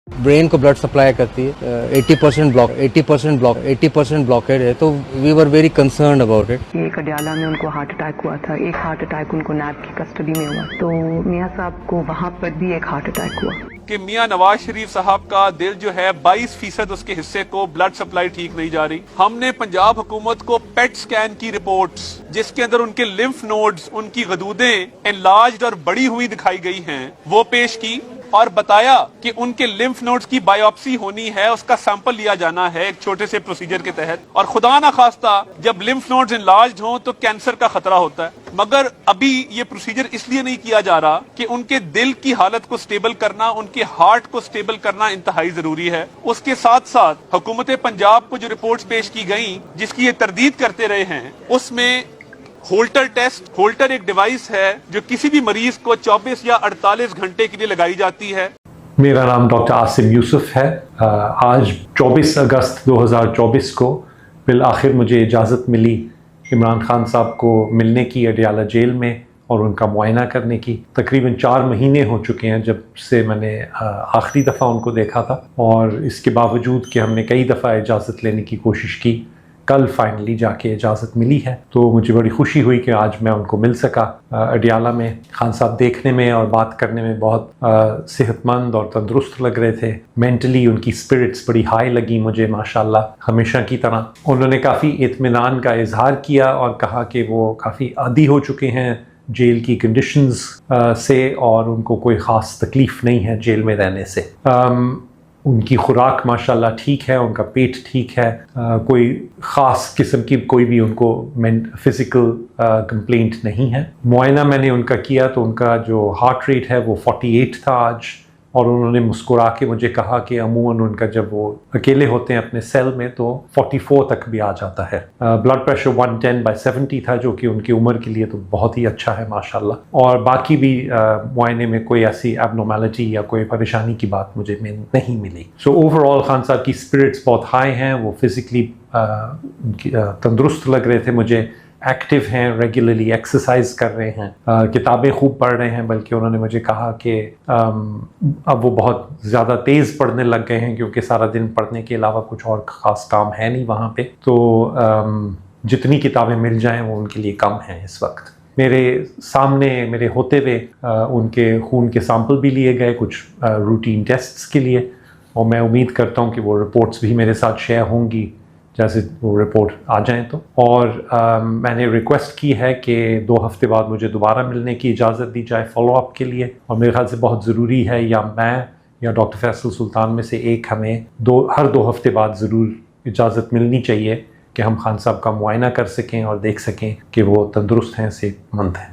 Brain को blood supply करती है। 80% ब्लॉकेड है, तो we were very concerned about it. एक अडयाला में उनको हार्ट अटैक हुआ था, एक हार्ट अटैक उनको नैब की कस्टडी में हुआ, तो मियाँ साहब को वहाँ पर भी एक हार्ट अटैक हुआ कि मियां नवाज शरीफ साहब का दिल जो है 22% उसके हिस्से को ब्लड सप्लाई ठीक नहीं जा रही। हमने पंजाब हुकूमत को पेट स्कैन की रिपोर्ट्स जिसके अंदर उनके लिम्फ नोड्स, उनकी गदूदें एनलार्ज्ड और बड़ी हुई दिखाई गई हैं, वो पेश की और बताया कि उनके लिम्फ नोड्स की बायोप्सी होनी है, उसका सैंपल लिया जाना है एक छोटे से प्रोसीजर के तहत। और खुदा ना खास्ता जब लिम्फ नोड्स एनलार्ज्ड हों तो कैंसर का खतरा होता है। मगर अभी ये प्रोसीजर इसलिए नहीं किया जा रहा कि उनके दिल की हालत को स्टेबल करना, उनके हार्ट को स्टेबल करना इंतहाई जरूरी है। उसके साथ साथ हुकूमत पंजाब को जो रिपोर्ट्स पेश की गई जिसकी ये तरदीद करते रहे हैं, उसमें होल्टर टेस्ट, होल्टर एक डिवाइस है जो किसी भी मरीज को 24 या 48 घंटे के लिए लगाई जाती है। मेरा नाम डॉक्टर आसिम यूसुफ है। आज 24 अगस्त 2024 को बिल आखिर मुझे इजाज़त मिली इमरान खान साहब को मिलने की अडयाला जेल में और उनका मुआयना करने की। तकरीबन 4 महीने हो चुके हैं जब से मैंने आखिरी दफ़ा उनको देखा था, और इसके बावजूद कि हमने कई दफ़ा इजाज़त लेने की कोशिश की, कल फाइनली जाके इजाज़त मिली है। तो मुझे बड़ी खुशी हुई कि आज मैं उनको मिल सका अडयाला में। खान साहब देखने में और बात करने में बहुत सेहतमंद और तंदुरुस्त लग रहे थे। मेंटली उनकी स्पिरिट्स बड़ी हाई लगी मुझे, माशाल्लाह हमेशा की तरह। उन्होंने काफ़ी इत्मीनान का इजहार किया और कहा कि वो काफ़ी आदी हो चुके हैं जेल की कंडीशंस से और उनको कोई ख़ास तकलीफ़ नहीं है जेल में रहने से। उनकी खुराक माशाल्लाह ठीक है, उनका पेट ठीक है, कोई ख़ास किस्म की कोई भी उनको फिज़िकल कंप्लेंट नहीं है। मुआयना मैंने उनका किया तो उनका जो हार्ट रेट है वो 48 था आज, और उन्होंने मुस्कुरा के मुझे कहा कि अमूमन उनका जब वो अकेले होते हैं अपने सेल में तो 44 तक भी आ जाता है। ब्लड प्रेशर 110/70 था, जो कि उनकी उम्र के लिए तो बहुत ही अच्छा है माशाल्लाह। और बाकी भी मुआयने में कोई ऐसी एबनॉर्मेलिटी या कोई परेशानी की बात मुझे नहीं मिली। सो ओवरऑल खान साहब की स्पिरिट्स बहुत हाई हैं, वो फिज़िकली तंदुरुस्त लग रहे थे मुझे, एक्टिव हैं, रेगुलरली एक्सरसाइज कर रहे हैं, किताबें खूब पढ़ रहे हैं। बल्कि उन्होंने मुझे कहा कि अब वो बहुत ज़्यादा तेज़ पढ़ने लग गए हैं क्योंकि सारा दिन पढ़ने के अलावा कुछ और ख़ास काम है नहीं वहाँ पे। तो जितनी किताबें मिल जाएं वो उनके लिए कम हैं इस वक्त। मेरे सामने मेरे होते हुए उनके खून के सैंपल भी लिए गए कुछ रूटीन टेस्ट्स के लिए, और मैं उम्मीद करता हूँ कि वो रिपोर्ट्स भी मेरे साथ शेयर होंगी जैसे वो रिपोर्ट आ जाएं तो। और मैंने रिक्वेस्ट की है कि 2 हफ्ते बाद मुझे दोबारा मिलने की इजाज़त दी जाए फॉलोअप के लिए, और मेरे ख्याल से बहुत ज़रूरी है, या मैं या डॉक्टर फैसल सुल्तान में से एक हमें हर 2 हफ्ते बाद ज़रूर इजाज़त मिलनी चाहिए कि हम खान साहब का मुआयना कर सकें और देख सकें कि वो तंदुरुस्त हैं, सेहतमंद हैं।